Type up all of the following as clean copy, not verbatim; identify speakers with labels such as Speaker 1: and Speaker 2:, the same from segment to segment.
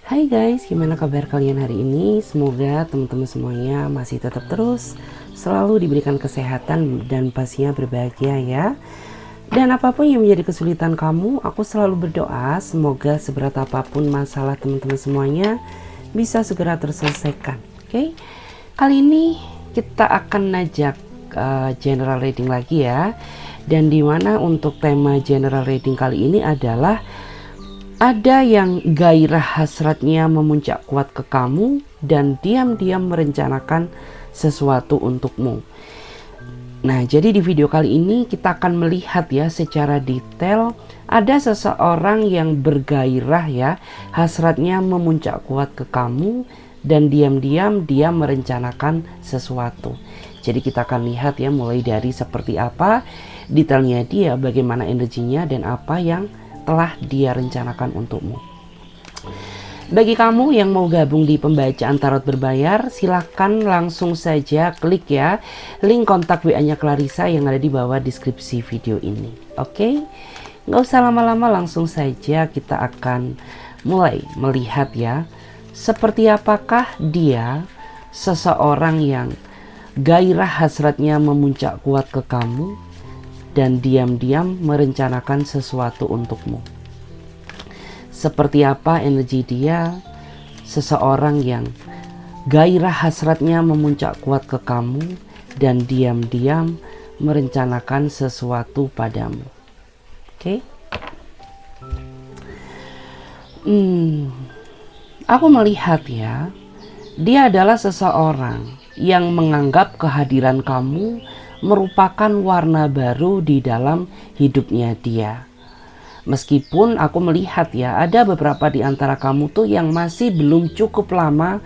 Speaker 1: Hai guys, gimana kabar kalian hari ini? Semoga teman-teman semuanya masih tetap terus selalu diberikan kesehatan dan pastinya berbahagia ya. Dan apapun yang menjadi kesulitan kamu, aku selalu berdoa semoga seberat apapun masalah teman-teman semuanya bisa segera terselesaikan. Oke? Kali ini kita akan najak general reading lagi ya. Dan dimana untuk tema general reading kali ini adalah ada yang gairah hasratnya memuncak kuat ke kamu dan diam-diam merencanakan sesuatu untukmu. Nah, jadi di video kali ini kita akan melihat ya secara detail ada seseorang yang bergairah ya, hasratnya memuncak kuat ke kamu dan diam-diam dia merencanakan sesuatu. Jadi kita akan lihat ya mulai dari seperti apa detailnya dia, bagaimana energinya dan apa yang telah dia rencanakan untukmu. Bagi kamu yang mau gabung di pembacaan tarot berbayar, silahkan langsung saja klik ya link kontak WA-nya Clarissa yang ada di bawah deskripsi video ini. Oke, nggak usah lama-lama, langsung saja kita akan mulai melihat ya seperti apakah dia seseorang yang gairah hasratnya memuncak kuat ke kamu dan diam-diam merencanakan sesuatu untukmu. Seperti apa energi dia, seseorang yang gairah hasratnya memuncak kuat ke kamu dan diam-diam merencanakan sesuatu padamu. Oke? Aku melihat ya, dia adalah seseorang yang menganggap kehadiran kamu merupakan warna baru di dalam hidupnya dia. Meskipun aku melihat ya ada beberapa di antara kamu tuh yang masih belum cukup lama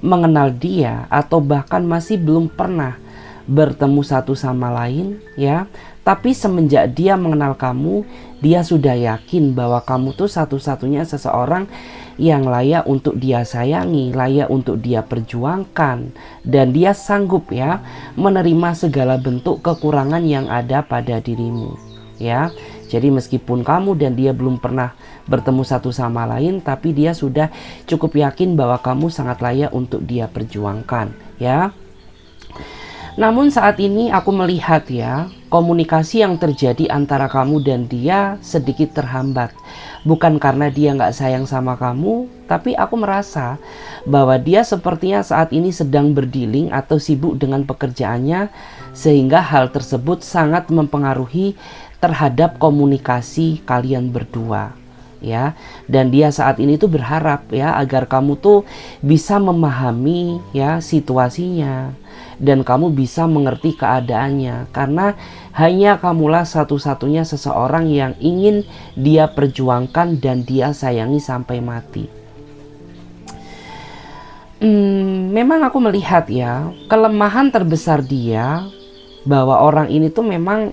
Speaker 1: mengenal dia atau bahkan masih belum pernah bertemu satu sama lain ya. Tapi semenjak dia mengenal kamu, dia sudah yakin bahwa kamu tuh satu-satunya seseorang yang layak untuk dia sayangi, layak untuk dia perjuangkan, dan dia sanggup ya menerima segala bentuk kekurangan yang ada pada dirimu ya. Jadi meskipun kamu dan dia belum pernah bertemu satu sama lain, tapi dia sudah cukup yakin bahwa kamu sangat layak untuk dia perjuangkan ya. Namun saat ini aku melihat ya, komunikasi yang terjadi antara kamu dan dia sedikit terhambat. Bukan karena dia nggak sayang sama kamu, tapi aku merasa bahwa dia sepertinya saat ini sedang berdiling atau sibuk dengan pekerjaannya, sehingga hal tersebut sangat mempengaruhi terhadap komunikasi kalian berdua. Ya, dan dia saat ini tuh berharap ya agar kamu tuh bisa memahami ya situasinya dan kamu bisa mengerti keadaannya, karena hanya kamulah satu-satunya seseorang yang ingin dia perjuangkan dan dia sayangi sampai mati. Memang aku melihat ya kelemahan terbesar dia bahwa orang ini tuh memang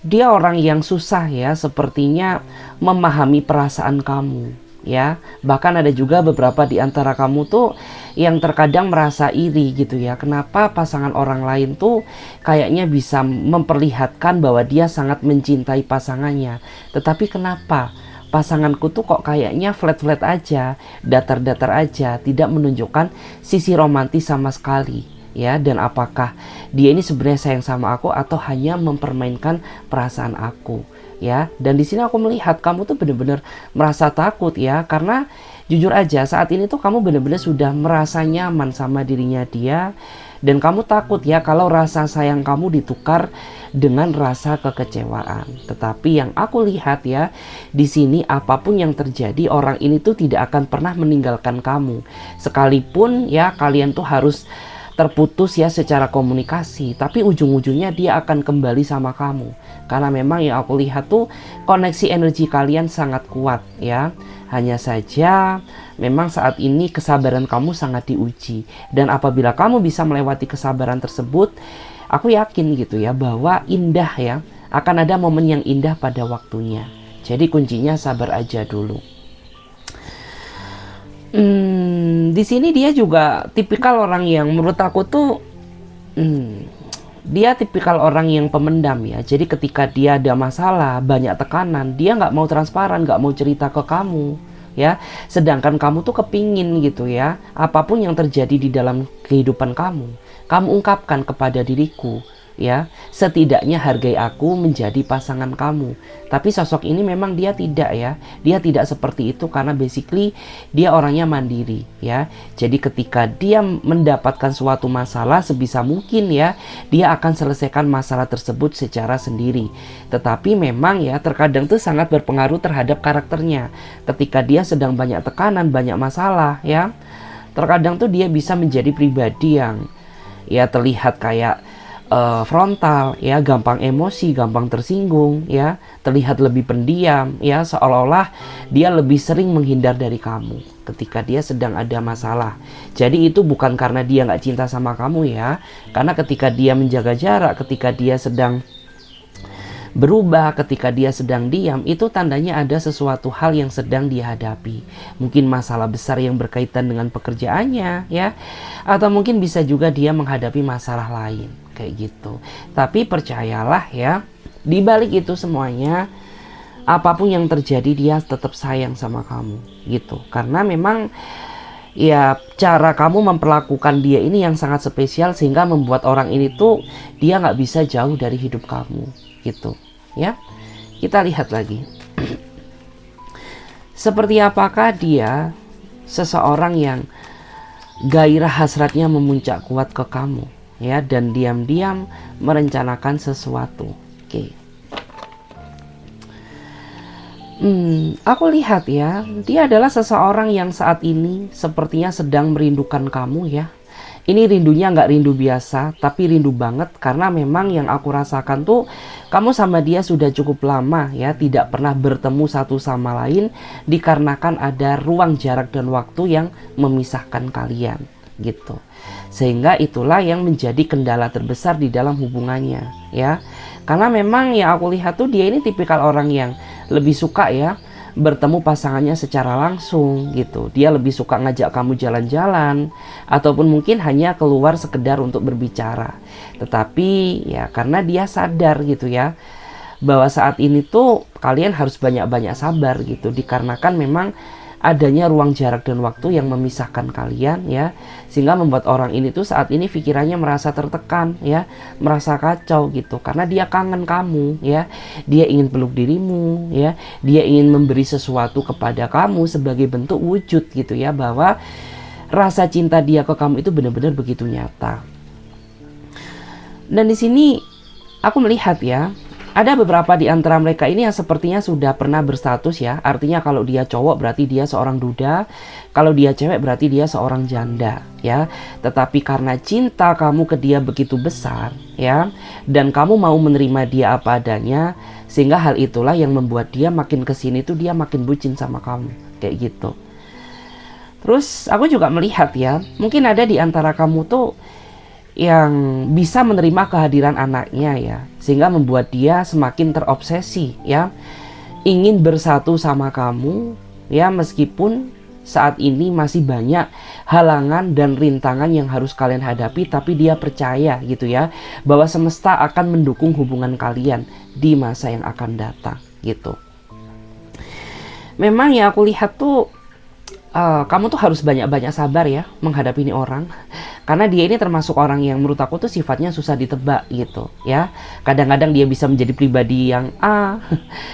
Speaker 1: dia orang yang susah ya sepertinya memahami perasaan kamu ya. Bahkan ada juga beberapa di antara kamu tuh yang terkadang merasa iri gitu ya. Kenapa pasangan orang lain tuh kayaknya bisa memperlihatkan bahwa dia sangat mencintai pasangannya, tetapi kenapa pasanganku tuh kok kayaknya flat-flat aja, datar-datar aja, tidak menunjukkan sisi romantis sama sekali. Ya, dan apakah dia ini sebenarnya sayang sama aku atau hanya mempermainkan perasaan aku ya. Dan di sini aku melihat kamu tuh benar-benar merasa takut ya, karena jujur aja saat ini tuh kamu benar-benar sudah merasa nyaman sama dirinya dia, dan kamu takut ya kalau rasa sayang kamu ditukar dengan rasa kekecewaan. Tetapi yang aku lihat ya di sini, apapun yang terjadi, orang ini tuh tidak akan pernah meninggalkan kamu, sekalipun ya kalian tuh harus terputus ya secara komunikasi, tapi ujung-ujungnya dia akan kembali sama kamu, karena memang yang aku lihat tuh koneksi energi kalian sangat kuat ya. Hanya saja memang saat ini kesabaran kamu sangat diuji, dan apabila kamu bisa melewati kesabaran tersebut, aku yakin gitu ya bahwa indah ya, akan ada momen yang indah pada waktunya. Jadi kuncinya sabar aja dulu. Di sini dia juga tipikal orang yang menurut aku tuh dia tipikal orang yang pemendam ya. Jadi ketika dia ada masalah, banyak tekanan, dia nggak mau transparan, nggak mau cerita ke kamu ya. Sedangkan kamu tuh kepingin gitu ya, apapun yang terjadi di dalam kehidupan kamu ungkapkan kepada diriku ya, setidaknya hargai aku menjadi pasangan kamu. Tapi sosok ini memang dia tidak ya, dia tidak seperti itu karena basically dia orangnya mandiri ya. Jadi ketika dia mendapatkan suatu masalah, sebisa mungkin ya dia akan selesaikan masalah tersebut secara sendiri. Tetapi memang ya terkadang tuh sangat berpengaruh terhadap karakternya. Ketika dia sedang banyak tekanan, banyak masalah ya, terkadang tuh dia bisa menjadi pribadi yang ya terlihat kayak frontal ya, gampang emosi, gampang tersinggung ya, terlihat lebih pendiam ya, seolah-olah dia lebih sering menghindar dari kamu ketika dia sedang ada masalah. Jadi itu bukan karena dia nggak cinta sama kamu ya, karena ketika dia menjaga jarak, ketika dia sedang berubah, ketika dia sedang diam, itu tandanya ada sesuatu hal yang sedang dia hadapi. Mungkin masalah besar yang berkaitan dengan pekerjaannya ya, atau mungkin bisa juga dia menghadapi masalah lain kayak gitu. Tapi percayalah ya, di balik itu semuanya, apapun yang terjadi dia tetap sayang sama kamu gitu. Karena memang ya cara kamu memperlakukan dia ini yang sangat spesial, sehingga membuat orang ini tuh dia nggak bisa jauh dari hidup kamu gitu ya. Kita lihat lagi. Seperti apakah dia seseorang yang gairah hasratnya memuncak kuat ke kamu ya, dan diam-diam merencanakan sesuatu. Oke. Aku lihat ya, dia adalah seseorang yang saat ini sepertinya sedang merindukan kamu ya. Ini rindunya nggak rindu biasa, tapi rindu banget, karena memang yang aku rasakan tuh kamu sama dia sudah cukup lama ya, tidak pernah bertemu satu sama lain dikarenakan ada ruang jarak dan waktu yang memisahkan kalian gitu. Sehingga itulah yang menjadi kendala terbesar di dalam hubungannya ya. Karena memang ya aku lihat tuh dia ini tipikal orang yang lebih suka ya bertemu pasangannya secara langsung gitu. Dia lebih suka ngajak kamu jalan-jalan, ataupun mungkin hanya keluar sekedar untuk berbicara. Tetapi ya karena dia sadar gitu ya, bahwa saat ini tuh kalian harus banyak-banyak sabar gitu, dikarenakan memang adanya ruang jarak dan waktu yang memisahkan kalian ya, sehingga membuat orang ini tuh saat ini pikirannya merasa tertekan ya, merasa kacau gitu, karena dia kangen kamu ya, dia ingin peluk dirimu ya, dia ingin memberi sesuatu kepada kamu sebagai bentuk wujud gitu ya, bahwa rasa cinta dia ke kamu itu benar-benar begitu nyata. Dan di sini aku melihat ya, ada beberapa di antara mereka ini yang sepertinya sudah pernah berstatus ya. Artinya kalau dia cowok berarti dia seorang duda, kalau dia cewek berarti dia seorang janda ya. Tetapi karena cinta kamu ke dia begitu besar ya, dan kamu mau menerima dia apa adanya, sehingga hal itulah yang membuat dia makin kesini tuh dia makin bucin sama kamu kayak gitu. Terus aku juga melihat ya, mungkin ada di antara kamu tuh yang bisa menerima kehadiran anaknya ya, sehingga membuat dia semakin terobsesi ya, ingin bersatu sama kamu ya, meskipun saat ini masih banyak halangan dan rintangan yang harus kalian hadapi, tapi dia percaya gitu ya, bahwa semesta akan mendukung hubungan kalian di masa yang akan datang gitu. Memang ya aku lihat tuh kamu tuh harus banyak-banyak sabar ya menghadapi ini orang, karena dia ini termasuk orang yang menurut aku tuh sifatnya susah ditebak gitu ya. Kadang-kadang dia bisa menjadi pribadi yang A,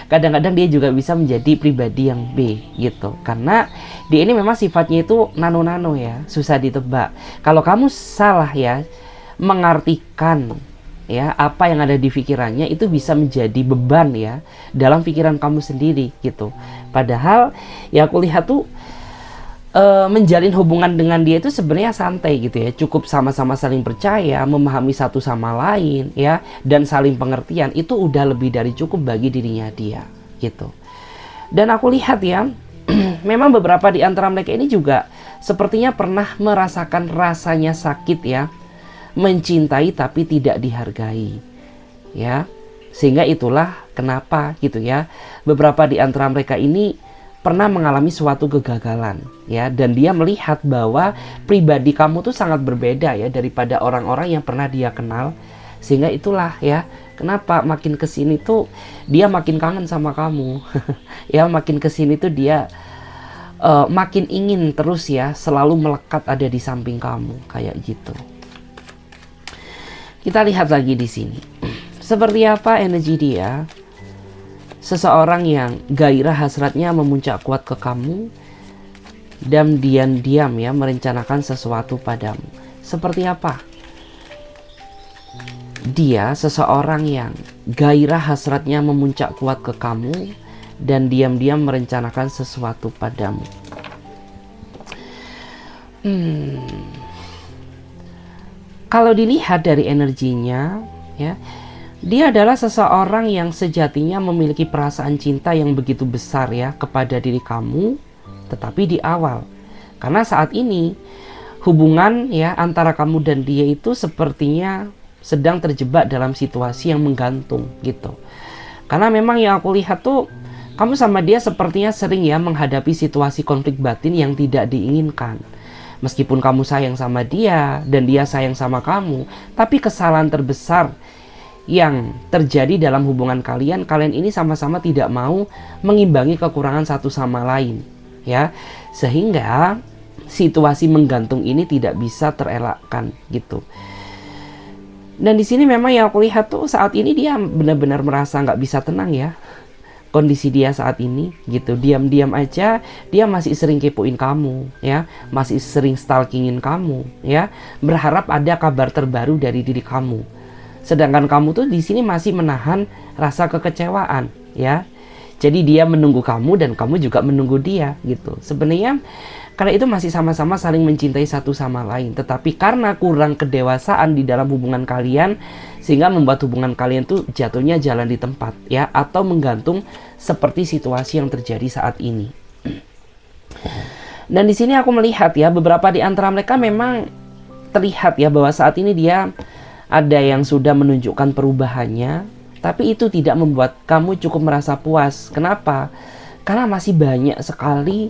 Speaker 1: kadang-kadang dia juga bisa menjadi pribadi yang B gitu, karena dia ini memang sifatnya itu nano-nano ya, susah ditebak. Kalau kamu salah ya mengartikan ya apa yang ada di pikirannya, itu bisa menjadi beban ya dalam pikiran kamu sendiri gitu. Padahal ya aku lihat tuh menjalin hubungan dengan dia itu sebenarnya santai gitu ya, cukup sama-sama saling percaya, memahami satu sama lain ya, dan saling pengertian, itu udah lebih dari cukup bagi dirinya dia gitu. Dan aku lihat ya, memang beberapa di antara mereka ini juga sepertinya pernah merasakan rasanya sakit ya, mencintai tapi tidak dihargai ya, sehingga itulah kenapa gitu ya, beberapa di antara mereka ini pernah mengalami suatu kegagalan ya, dan dia melihat bahwa pribadi kamu tuh sangat berbeda ya daripada orang-orang yang pernah dia kenal, sehingga itulah ya kenapa makin kesini tuh dia makin kangen sama kamu ya, makin kesini tuh dia makin ingin terus ya selalu melekat ada di samping kamu kayak gitu. Kita lihat lagi di sini. Seperti apa energi dia? Seseorang yang gairah hasratnya memuncak kuat ke kamu dan diam-diam ya merencanakan sesuatu padamu. Seperti apa? Dia seseorang yang gairah hasratnya memuncak kuat ke kamu dan diam-diam merencanakan sesuatu padamu. Kalau dilihat dari energinya ya, dia adalah seseorang yang sejatinya memiliki perasaan cinta yang begitu besar ya kepada diri kamu, tetapi di awal. Karena saat ini hubungan ya antara kamu dan dia itu sepertinya sedang terjebak dalam situasi yang menggantung gitu. Karena memang yang aku lihat tuh kamu sama dia sepertinya sering ya menghadapi situasi konflik batin yang tidak diinginkan. Meskipun kamu sayang sama dia dan dia sayang sama kamu, tapi kesalahan terbesar yang terjadi dalam hubungan kalian ini sama-sama tidak mau mengimbangi kekurangan satu sama lain ya, sehingga situasi menggantung ini tidak bisa terelakkan gitu. Dan di sini memang yang aku lihat tuh saat ini dia benar-benar merasa nggak bisa tenang ya kondisi dia saat ini gitu. Diam-diam aja dia masih sering kepoin kamu ya, masih sering stalkingin kamu ya, berharap ada kabar terbaru dari diri kamu. Sedangkan kamu tuh di sini masih menahan rasa kekecewaan ya. Jadi dia menunggu kamu dan kamu juga menunggu dia gitu. Sebenarnya karena itu masih sama-sama saling mencintai satu sama lain. Tetapi karena kurang kedewasaan di dalam hubungan kalian, sehingga membuat hubungan kalian tuh jatuhnya jalan di tempat ya, atau menggantung seperti situasi yang terjadi saat ini. Dan di sini aku melihat ya beberapa di antara mereka memang terlihat ya bahwa saat ini dia ada yang sudah menunjukkan perubahannya, tapi itu tidak membuat kamu cukup merasa puas. Kenapa? Karena masih banyak sekali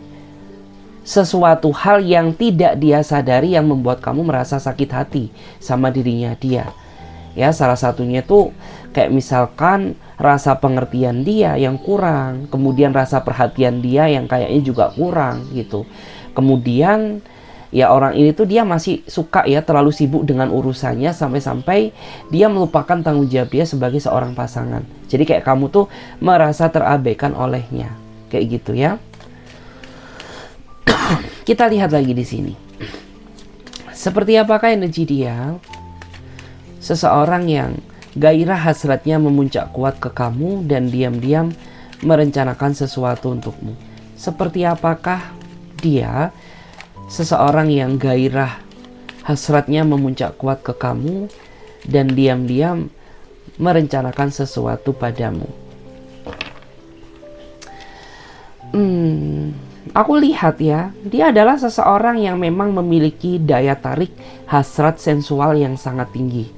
Speaker 1: sesuatu hal yang tidak dia sadari yang membuat kamu merasa sakit hati sama dirinya dia. Ya, salah satunya tuh kayak misalkan rasa pengertian dia yang kurang, kemudian rasa perhatian dia yang kayaknya juga kurang gitu. Kemudian ya orang ini tuh dia masih suka ya terlalu sibuk dengan urusannya sampai-sampai dia melupakan tanggung jawab dia sebagai seorang pasangan. Jadi kayak kamu tuh merasa terabaikan olehnya. Kayak gitu ya. Kita lihat lagi di sini. Seperti apakah energi dia? Seseorang yang gairah hasratnya memuncak kuat ke kamu dan diam-diam merencanakan sesuatu untukmu. Seperti apakah dia? Seseorang yang gairah hasratnya memuncak kuat ke kamu dan diam-diam merencanakan sesuatu padamu. Aku lihat ya, dia adalah seseorang yang memang memiliki daya tarik hasrat sensual yang sangat tinggi.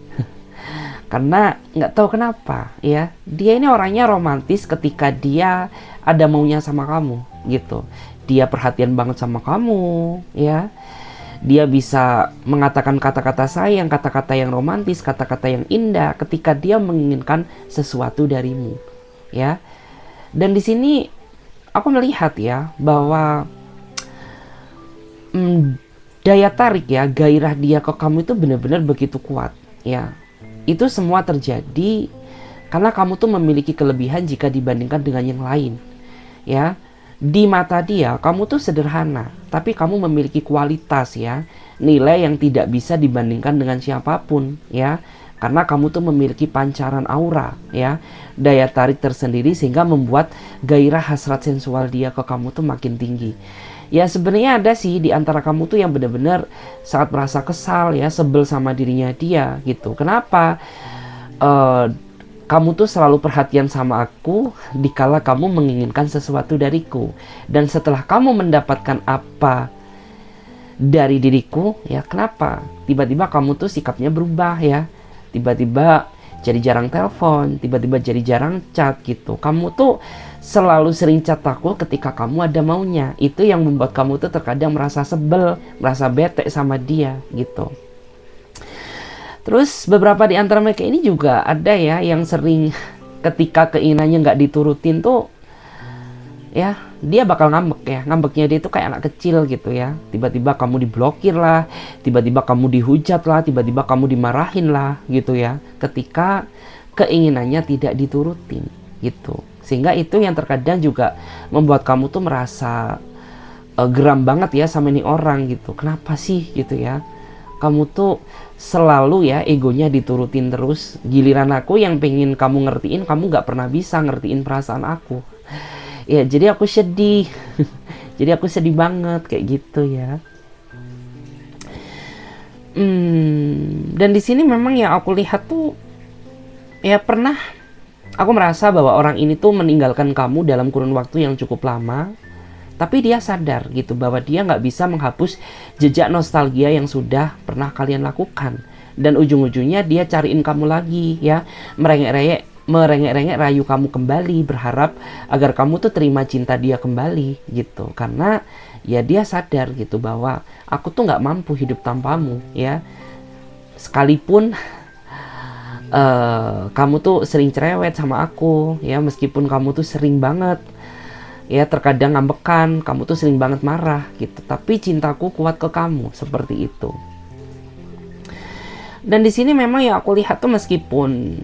Speaker 1: Karena nggak tahu kenapa ya, dia ini orangnya romantis ketika dia ada maunya sama kamu gitu. Dia perhatian banget sama kamu ya. Dia bisa mengatakan kata-kata sayang, kata-kata yang romantis, kata-kata yang indah ketika dia menginginkan sesuatu darimu ya. Dan di sini aku melihat ya bahwa daya tarik ya, gairah dia ke kamu itu benar-benar begitu kuat ya. Itu semua terjadi karena kamu tuh memiliki kelebihan jika dibandingkan dengan yang lain ya. Di mata dia kamu tuh sederhana, tapi kamu memiliki kualitas ya, nilai yang tidak bisa dibandingkan dengan siapapun ya. Karena kamu tuh memiliki pancaran aura ya, daya tarik tersendiri sehingga membuat gairah hasrat sensual dia ke kamu tuh makin tinggi. Ya sebenarnya ada sih di antara kamu tuh yang benar-benar sangat merasa kesal ya, sebel sama dirinya dia gitu. Kenapa? Kamu tuh selalu perhatian sama aku dikala kamu menginginkan sesuatu dariku. Dan setelah kamu mendapatkan apa dari diriku ya, kenapa? Tiba-tiba kamu tuh sikapnya berubah ya. Tiba-tiba jadi jarang telepon, tiba-tiba jadi jarang chat gitu. Kamu tuh selalu sering chat aku ketika kamu ada maunya. Itu yang membuat kamu tuh terkadang merasa sebel, merasa bete sama dia gitu. Terus beberapa di antara mereka ini juga ada ya yang sering ketika keinginannya nggak diturutin tuh ya dia bakal ngambek ya. Ngambeknya dia itu kayak anak kecil gitu ya. Tiba-tiba kamu diblokir lah, tiba-tiba kamu dihujat lah, tiba-tiba kamu dimarahin lah gitu ya, ketika keinginannya tidak diturutin gitu. Sehingga itu yang terkadang juga membuat kamu tuh merasa geram banget ya sama ini orang gitu. Kenapa sih gitu ya, kamu tuh selalu ya egonya diturutin terus, giliran aku yang pengen kamu ngertiin, kamu gak pernah bisa ngertiin perasaan aku ya. Jadi aku sedih jadi aku sedih banget kayak gitu ya. Dan di sini memang yang aku lihat tuh ya, pernah aku merasa bahwa orang ini tuh meninggalkan kamu dalam kurun waktu yang cukup lama, tapi dia sadar gitu bahwa dia nggak bisa menghapus jejak nostalgia yang sudah pernah kalian lakukan. Dan ujung-ujungnya dia cariin kamu lagi ya, merengek-rengek rayu kamu kembali, berharap agar kamu tuh terima cinta dia kembali gitu. Karena ya dia sadar gitu bahwa aku tuh nggak mampu hidup tanpamu ya. Sekalipun kamu tuh sering cerewet sama aku ya, meskipun kamu tuh sering banget ya terkadang ngambekan, kamu tuh sering banget marah gitu, tapi cintaku kuat ke kamu, seperti itu. Dan di sini memang ya aku lihat tuh meskipun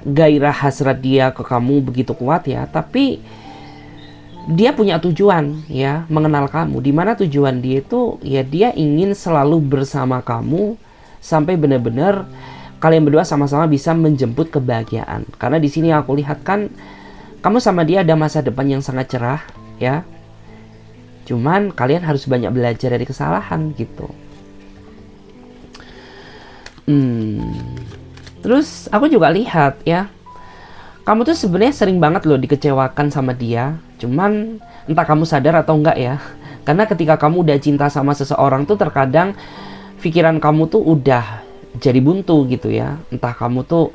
Speaker 1: gairah hasrat dia ke kamu begitu kuat ya, tapi dia punya tujuan ya, mengenal kamu. Dimana tujuan dia itu ya, dia ingin selalu bersama kamu sampai benar-benar kalian berdua sama-sama bisa menjemput kebahagiaan. Karena di sini aku lihat kan kamu sama dia ada masa depan yang sangat cerah ya. Cuman kalian harus banyak belajar dari kesalahan gitu. Terus aku juga lihat ya, kamu tuh sebenarnya sering banget loh dikecewakan sama dia. Cuman entah kamu sadar atau enggak ya. Karena ketika kamu udah cinta sama seseorang tuh terkadang pikiran kamu tuh udah jadi buntu gitu ya. Entah kamu tuh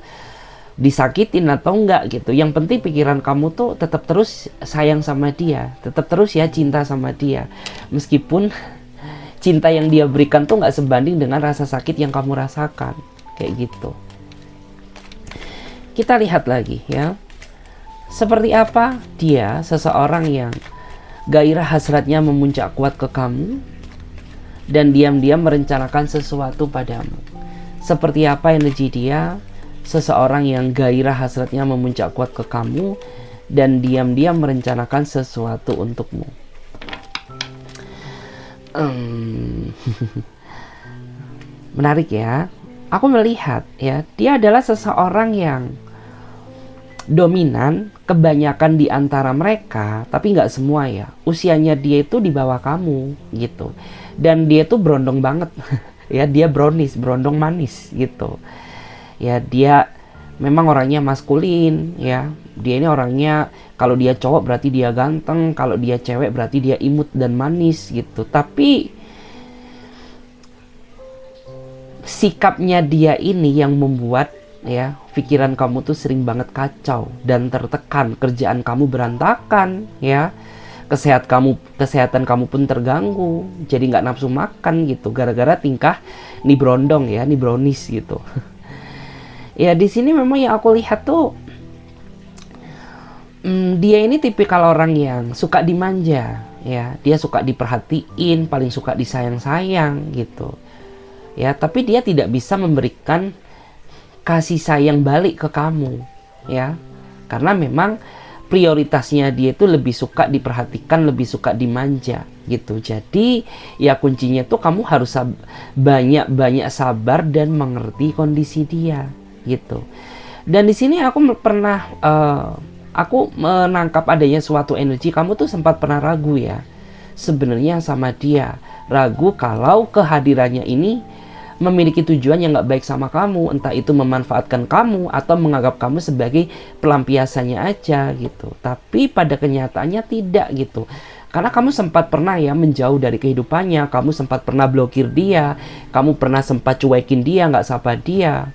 Speaker 1: disakitin atau enggak gitu. Yang penting pikiran kamu tuh tetap terus sayang sama dia, tetap terus ya cinta sama dia, meskipun cinta yang dia berikan tuh nggak sebanding dengan rasa sakit yang kamu rasakan kayak gitu. Kita lihat lagi ya, seperti apa dia, seseorang yang gairah hasratnya memuncak kuat ke kamu dan diam-diam merencanakan sesuatu padamu. Seperti apa energi dia, seseorang yang gairah hasratnya memuncak kuat ke kamu dan diam-diam merencanakan sesuatu untukmu. Menarik ya. Aku melihat ya, dia adalah seseorang yang dominan, kebanyakan di antara mereka, tapi nggak semua ya. Usianya dia itu di bawah kamu gitu. Dan dia tuh berondong banget. Ya, dia brownies, berondong manis gitu. Ya, dia memang orangnya maskulin ya. Dia ini orangnya, kalau dia cowok berarti dia ganteng, kalau dia cewek berarti dia imut dan manis gitu. Tapi sikapnya dia ini yang membuat ya pikiran kamu tuh sering banget kacau dan tertekan, kerjaan kamu berantakan ya. Kesehatan kamu pun terganggu, jadi nggak nafsu makan gitu gara-gara tingkah nih berondong ya, nih brownies gitu. Ya di sini memang yang aku lihat tuh dia ini tipikal orang yang suka dimanja ya, dia suka diperhatiin, paling suka disayang-sayang gitu ya. Tapi dia tidak bisa memberikan kasih sayang balik ke kamu ya, karena memang prioritasnya dia itu lebih suka diperhatikan, lebih suka dimanja gitu. Jadi ya kuncinya tuh kamu harus banyak-banyak sabar dan mengerti kondisi dia gitu. Dan di sini aku pernah aku menangkap adanya suatu energi, kamu tuh sempat pernah ragu ya sebenarnya sama dia, ragu kalau kehadirannya ini memiliki tujuan yang nggak baik sama kamu, entah itu memanfaatkan kamu atau menganggap kamu sebagai pelampiasannya aja gitu. Tapi pada kenyataannya tidak gitu, karena kamu sempat pernah ya menjauh dari kehidupannya, kamu sempat pernah blokir dia, kamu pernah sempat cuekin dia, nggak sapa dia.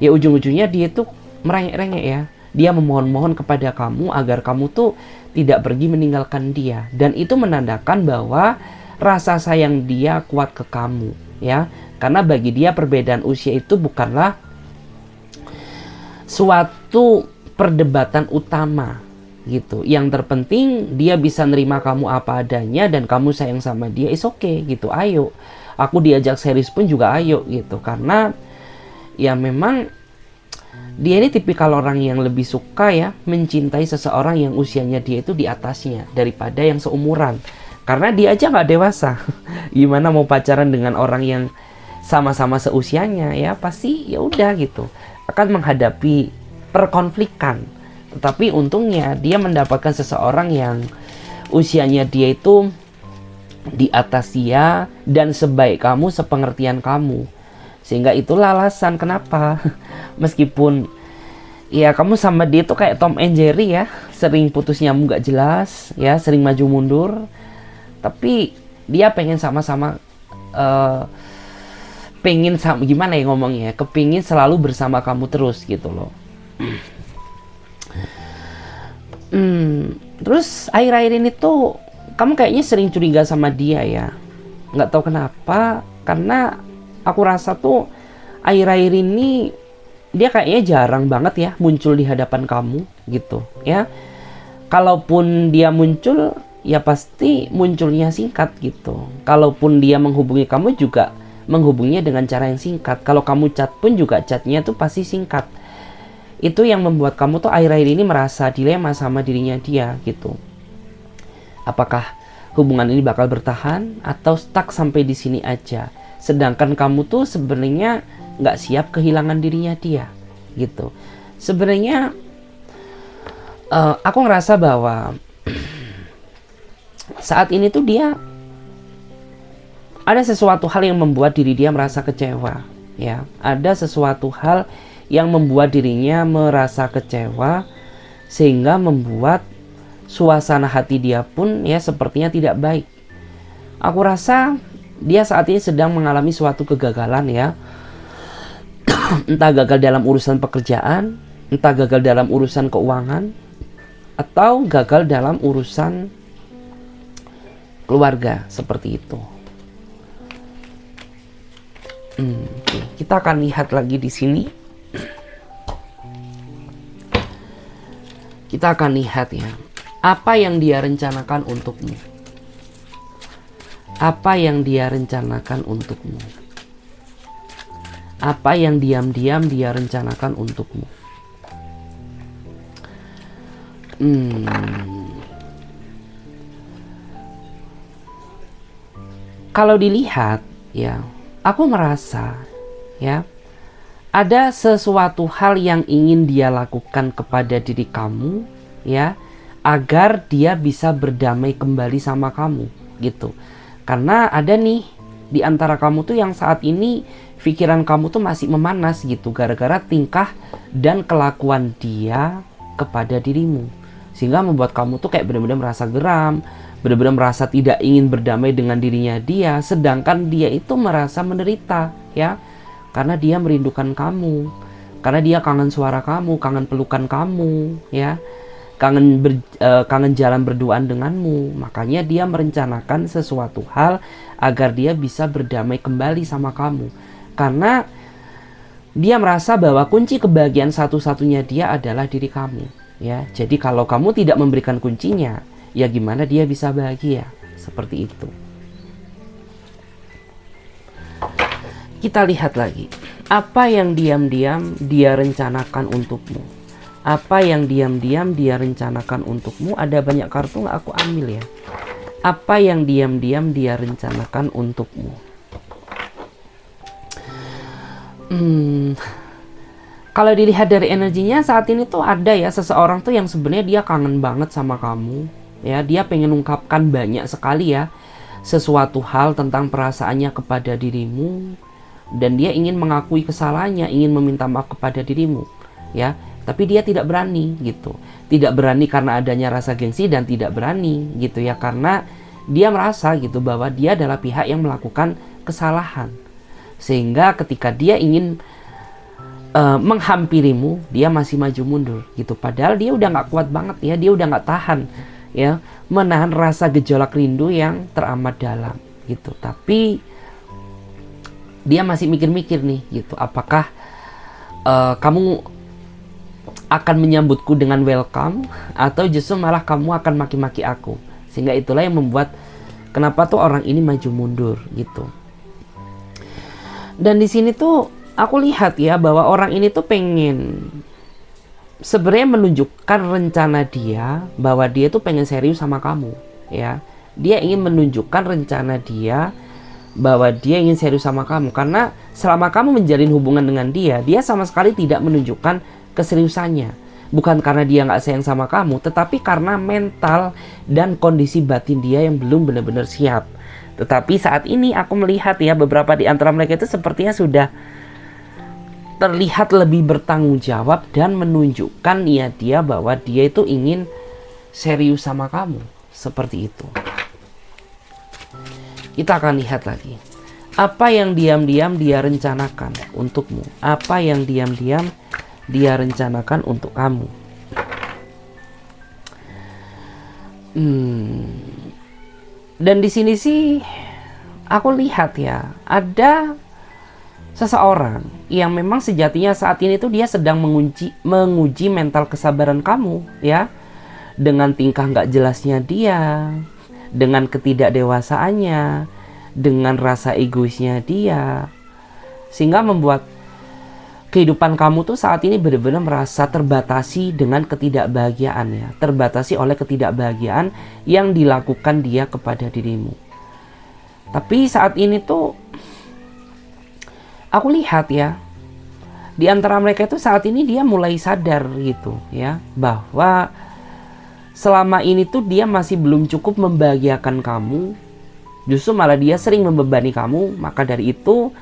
Speaker 1: Ya ujung-ujungnya dia tuh merengek-rengek ya, dia memohon-mohon kepada kamu agar kamu tuh tidak pergi meninggalkan dia. Dan itu menandakan bahwa rasa sayang dia kuat ke kamu ya. Karena bagi dia perbedaan usia itu bukanlah suatu perdebatan utama gitu. Yang terpenting dia bisa nerima kamu apa adanya dan kamu sayang sama dia, is okay gitu. Ayo, aku diajak serius pun juga ayo gitu. Karena ya memang dia ini tipikal orang yang lebih suka ya mencintai seseorang yang usianya dia itu di atasnya daripada yang seumuran. Karena dia aja nggak dewasa. Gimana mau pacaran dengan orang yang sama-sama seusianya, ya pasti ya udah gitu. Akan menghadapi perkonflikan. Tetapi untungnya dia mendapatkan seseorang yang usianya dia itu di atas dia dan sebaik kamu, sepengertian kamu. Sehingga itulah alasan kenapa meskipun ya kamu sama dia tuh kayak Tom and Jerry ya, sering putus nyambung gak jelas ya, sering maju mundur, tapi dia pengen sama-sama pengen sama, gimana ya ngomongnya, kepingin selalu bersama kamu terus gitu loh. Terus akhir-akhir ini tuh kamu kayaknya sering curiga sama dia ya, nggak tahu kenapa, karena aku rasa tuh akhir-akhir ini dia kayaknya jarang banget ya muncul di hadapan kamu gitu ya. Kalaupun dia muncul ya pasti munculnya singkat gitu. Kalaupun dia menghubungi kamu juga menghubunginya dengan cara yang singkat. Kalau kamu chat pun juga chatnya tuh pasti singkat. Itu yang membuat kamu tuh akhir-akhir ini merasa dilema sama dirinya dia gitu. Apakah hubungan ini bakal bertahan atau stuck sampai di sini aja? Sedangkan kamu tuh sebenarnya nggak siap kehilangan dirinya dia gitu. Sebenarnya aku ngerasa bahwa saat ini tuh dia ada sesuatu hal yang membuat diri dia merasa kecewa ya. Ada sesuatu hal yang membuat dirinya merasa kecewa sehingga membuat suasana hati dia pun ya sepertinya tidak baik. Aku rasa dia saat ini sedang mengalami suatu kegagalan ya. Entah gagal dalam urusan pekerjaan, entah gagal dalam urusan keuangan, atau gagal dalam urusan keluarga, seperti itu. Kita akan lihat lagi di sini. Kita akan lihat ya, apa yang dia rencanakan untukmu. Apa yang dia rencanakan untukmu. Apa yang diam-diam dia rencanakan untukmu. Kalau dilihat ya, aku merasa ya ada sesuatu hal yang ingin dia lakukan kepada diri kamu ya, agar dia bisa berdamai kembali sama kamu gitu. Karena ada nih di antara kamu tuh yang saat ini pikiran kamu tuh masih memanas gitu gara-gara tingkah dan kelakuan dia kepada dirimu. Sehingga membuat kamu tuh kayak benar-benar merasa geram, benar-benar merasa tidak ingin berdamai dengan dirinya dia, sedangkan dia itu merasa menderita ya. Karena dia merindukan kamu, karena dia kangen suara kamu, kangen pelukan kamu ya. Kangen jalan berduaan denganmu. Makanya dia merencanakan sesuatu hal agar dia bisa berdamai kembali sama kamu. Karena dia merasa bahwa kunci kebahagiaan satu-satunya dia adalah diri kamu ya. Jadi kalau kamu tidak memberikan kuncinya, ya gimana dia bisa bahagia? Seperti itu. Kita lihat lagi, apa yang diam-diam dia rencanakan untukmu. Apa yang diam-diam dia rencanakan untukmu. Ada banyak kartu, nggak aku ambil ya. Apa yang diam-diam dia rencanakan untukmu. Kalau dilihat dari energinya saat ini tuh ada ya seseorang tuh yang sebenarnya dia kangen banget sama kamu ya. Dia pengen ungkapkan banyak sekali ya sesuatu hal tentang perasaannya kepada dirimu, dan dia ingin mengakui kesalahannya, ingin meminta maaf kepada dirimu ya. Tapi dia tidak berani gitu. Tidak berani karena adanya rasa gengsi, dan tidak berani gitu ya karena dia merasa gitu bahwa dia adalah pihak yang melakukan kesalahan. Sehingga ketika dia ingin menghampirimu, dia masih maju mundur gitu. Padahal dia udah nggak kuat banget ya, dia udah nggak tahan ya menahan rasa gejolak rindu yang teramat dalam gitu. Tapi dia masih mikir-mikir nih gitu, apakah kamu akan menyambutku dengan welcome, atau justru malah kamu akan maki-maki aku. Sehingga itulah yang membuat kenapa tuh orang ini maju mundur gitu. Dan di sini tuh aku lihat ya bahwa orang ini tuh pengen sebenarnya menunjukkan rencana dia bahwa dia tuh pengen serius sama kamu ya. Dia ingin menunjukkan rencana dia bahwa dia ingin serius sama kamu, karena selama kamu menjalin hubungan dengan dia, dia sama sekali tidak menunjukkan keseriusannya. Bukan karena dia nggak sayang sama kamu, tetapi karena mental dan kondisi batin dia yang belum benar-benar siap. Tetapi saat ini aku melihat ya beberapa di antara mereka itu sepertinya sudah terlihat lebih bertanggung jawab dan menunjukkan niat dia bahwa dia itu ingin serius sama kamu. Seperti itu. Kita akan lihat lagi. Apa yang diam-diam dia rencanakan untukmu? Apa yang diam-diam dia rencanakan untuk kamu? Dan di sini sih aku lihat ya, ada seseorang yang memang sejatinya saat ini tuh dia sedang menguji mental kesabaran kamu ya, dengan tingkah nggak jelasnya dia, dengan ketidakdewasaannya, dengan rasa egoisnya dia, sehingga membuat kehidupan kamu tuh saat ini benar-benar merasa terbatasi dengan ketidakbahagiaan ya, terbatasi oleh ketidakbahagiaan yang dilakukan dia kepada dirimu. Tapi saat ini tuh aku lihat ya, di antara mereka itu saat ini dia mulai sadar gitu ya, bahwa selama ini tuh dia masih belum cukup membahagiakan kamu, justru malah dia sering membebani kamu. Maka dari itu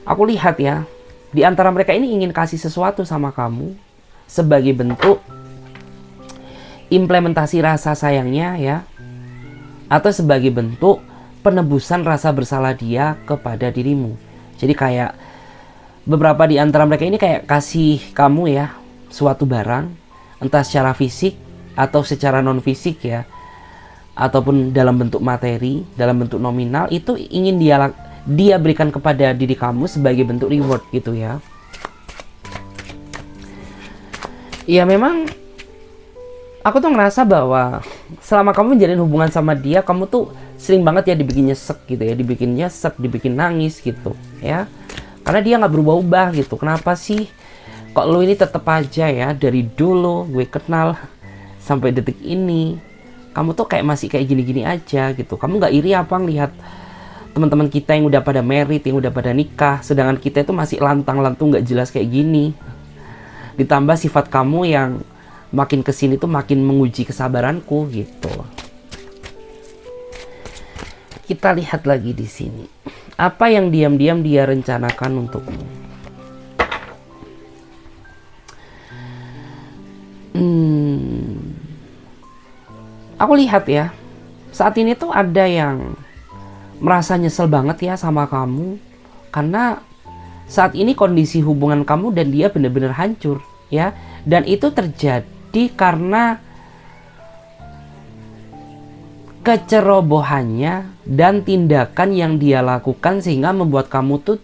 Speaker 1: aku lihat ya, di antara mereka ini ingin kasih sesuatu sama kamu sebagai bentuk implementasi rasa sayangnya ya, atau sebagai bentuk penebusan rasa bersalah dia kepada dirimu. Jadi kayak beberapa di antara mereka ini kayak kasih kamu ya suatu barang, entah secara fisik atau secara non fisik ya, ataupun dalam bentuk materi, dalam bentuk nominal, itu ingin dia berikan kepada diri kamu sebagai bentuk reward gitu ya. Ya memang aku tuh ngerasa bahwa selama kamu menjalin hubungan sama dia, kamu tuh sering banget ya dibikin nyesek gitu ya, dibikin nyesek, dibikin nangis gitu ya, karena dia nggak berubah-ubah gitu. Kenapa sih kok lu ini tetap aja ya, dari dulu gue kenal sampai detik ini kamu tuh kayak masih kayak gini-gini aja gitu. Kamu nggak iri apa ngelihat teman-teman kita yang udah pada married, yang udah pada nikah, sedangkan kita itu masih lantang-lantung nggak jelas kayak gini. Ditambah sifat kamu yang makin kesini tuh makin menguji kesabaranku gitu. Kita lihat lagi di sini. Apa yang diam-diam dia rencanakan untukmu? Aku lihat ya, saat ini tuh ada yang merasa nyesel banget ya sama kamu, karena saat ini kondisi hubungan kamu dan dia benar-benar hancur ya, dan itu terjadi karena kecerobohannya dan tindakan yang dia lakukan, sehingga membuat kamu tuh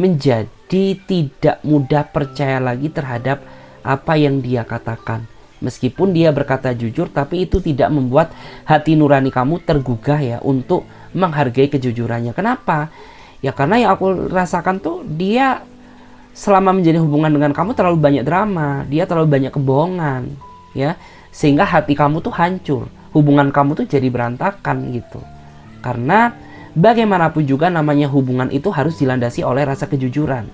Speaker 1: menjadi tidak mudah percaya lagi terhadap apa yang dia katakan. Meskipun dia berkata jujur, tapi itu tidak membuat hati nurani kamu tergugah ya untuk menghargai kejujurannya. Kenapa? Ya karena yang aku rasakan tuh dia selama menjalin hubungan dengan kamu terlalu banyak drama, dia terlalu banyak kebohongan ya, sehingga hati kamu tuh hancur, hubungan kamu tuh jadi berantakan gitu. Karena bagaimanapun juga namanya hubungan itu harus dilandasi oleh rasa kejujuran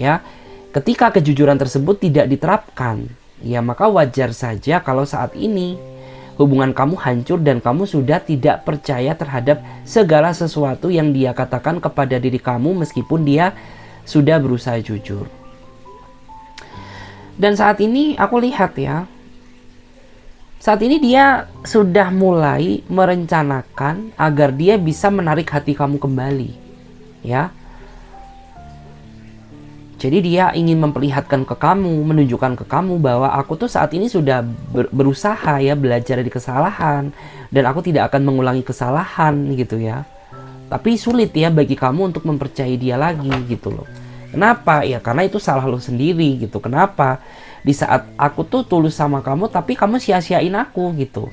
Speaker 1: ya. Ketika kejujuran tersebut tidak diterapkan, ya maka wajar saja kalau saat ini hubungan kamu hancur dan kamu sudah tidak percaya terhadap segala sesuatu yang dia katakan kepada diri kamu, meskipun dia sudah berusaha jujur. Dan saat ini aku lihat ya, saat ini dia sudah mulai merencanakan agar dia bisa menarik hati kamu kembali ya. Jadi dia ingin memperlihatkan ke kamu, menunjukkan ke kamu bahwa aku tuh saat ini sudah berusaha ya, belajar dari kesalahan, dan aku tidak akan mengulangi kesalahan gitu ya. Tapi sulit ya bagi kamu untuk mempercayai dia lagi gitu loh. Kenapa? Ya karena itu salah lo sendiri gitu. Kenapa? Di saat aku tuh tulus sama kamu, tapi kamu sia-siain aku gitu.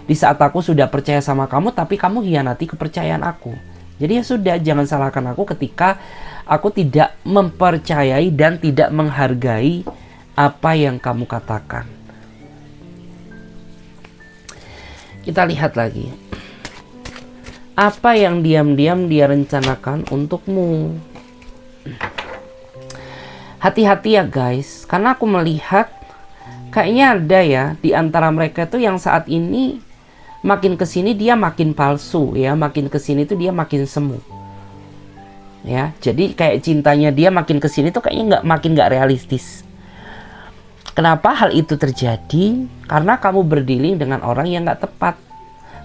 Speaker 1: Di saat aku sudah percaya sama kamu, tapi kamu hianati kepercayaan aku. Jadi ya sudah, jangan salahkan aku ketika aku tidak mempercayai dan tidak menghargai apa yang kamu katakan. Kita lihat lagi. Apa yang diam-diam dia rencanakan untukmu? Hati-hati ya guys, karena aku melihat kayaknya ada ya di antara mereka tuh yang saat ini makin kesini dia makin palsu ya, makin kesini tuh dia makin semu. Ya, jadi kayak cintanya dia makin kesini tuh kayaknya makin nggak realistis. Kenapa hal itu terjadi? Karena kamu berdealing dengan orang yang nggak tepat.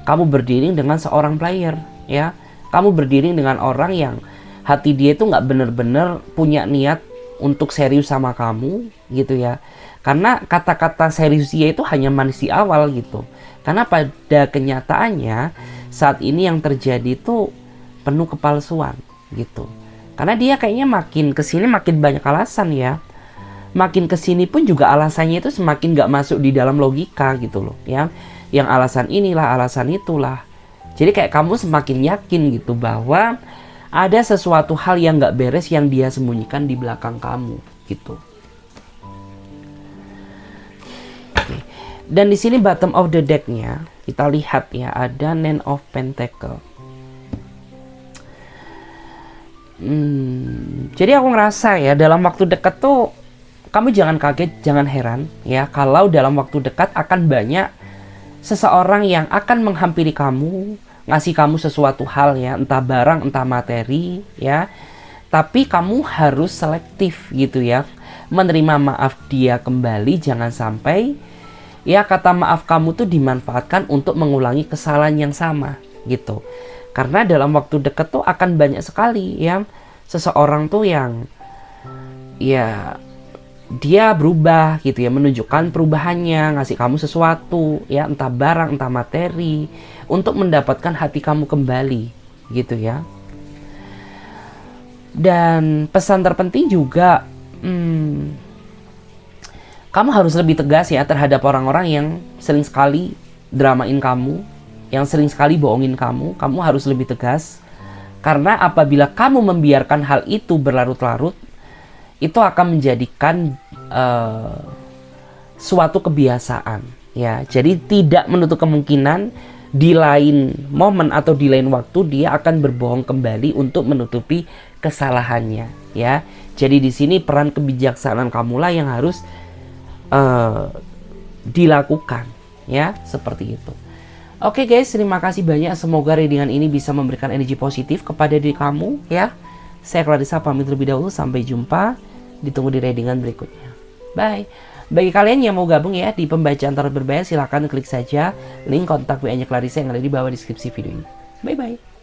Speaker 1: Kamu berdealing dengan seorang player, ya. Kamu berdealing dengan orang yang hati dia itu nggak bener-bener punya niat untuk serius sama kamu, gitu ya. Karena kata-kata serius dia itu hanya manis di awal gitu. Karena pada kenyataannya saat ini yang terjadi itu penuh kepalsuan gitu. Karena dia kayaknya makin kesini makin banyak alasan ya. Makin kesini pun juga alasannya itu semakin gak masuk di dalam logika gitu loh ya. Yang alasan inilah, alasan itulah. Jadi kayak kamu semakin yakin gitu bahwa ada sesuatu hal yang gak beres yang dia sembunyikan di belakang kamu gitu. Oke. Dan di sini bottom of the deck-nya kita lihat ya ada Nine of Pentacle. Jadi aku ngerasa ya dalam waktu dekat tuh kamu jangan kaget, jangan heran ya kalau dalam waktu dekat akan banyak seseorang yang akan menghampiri kamu, ngasih kamu sesuatu hal ya, entah barang, entah materi ya. Tapi kamu harus selektif gitu ya. Menerima maaf dia kembali, jangan sampai ya kata maaf kamu tuh dimanfaatkan untuk mengulangi kesalahan yang sama gitu. Karena dalam waktu dekat tuh akan banyak sekali ya seseorang tuh yang ya dia berubah gitu ya, menunjukkan perubahannya, ngasih kamu sesuatu ya, entah barang, entah materi untuk mendapatkan hati kamu kembali gitu ya. Dan pesan terpenting juga kamu harus lebih tegas ya terhadap orang-orang yang sering sekali dramain kamu, yang sering sekali bohongin kamu. Kamu harus lebih tegas. Karena apabila kamu membiarkan hal itu berlarut-larut, itu akan menjadikan suatu kebiasaan ya. Jadi tidak menutup kemungkinan di lain momen atau di lain waktu dia akan berbohong kembali untuk menutupi kesalahannya ya. Jadi di sini peran kebijaksanaan kamulah yang harus dilakukan ya, seperti itu. Oke guys, terima kasih banyak. Semoga readingan ini bisa memberikan energi positif kepada diri kamu ya. Saya Clarissa pamit terlebih dahulu. Sampai jumpa. Ditunggu di readingan berikutnya. Bye. Bagi kalian yang mau gabung ya di pembacaan tarot berbayar, silahkan klik saja link kontak WA-nya Clarissa yang ada di bawah deskripsi video ini. Bye bye.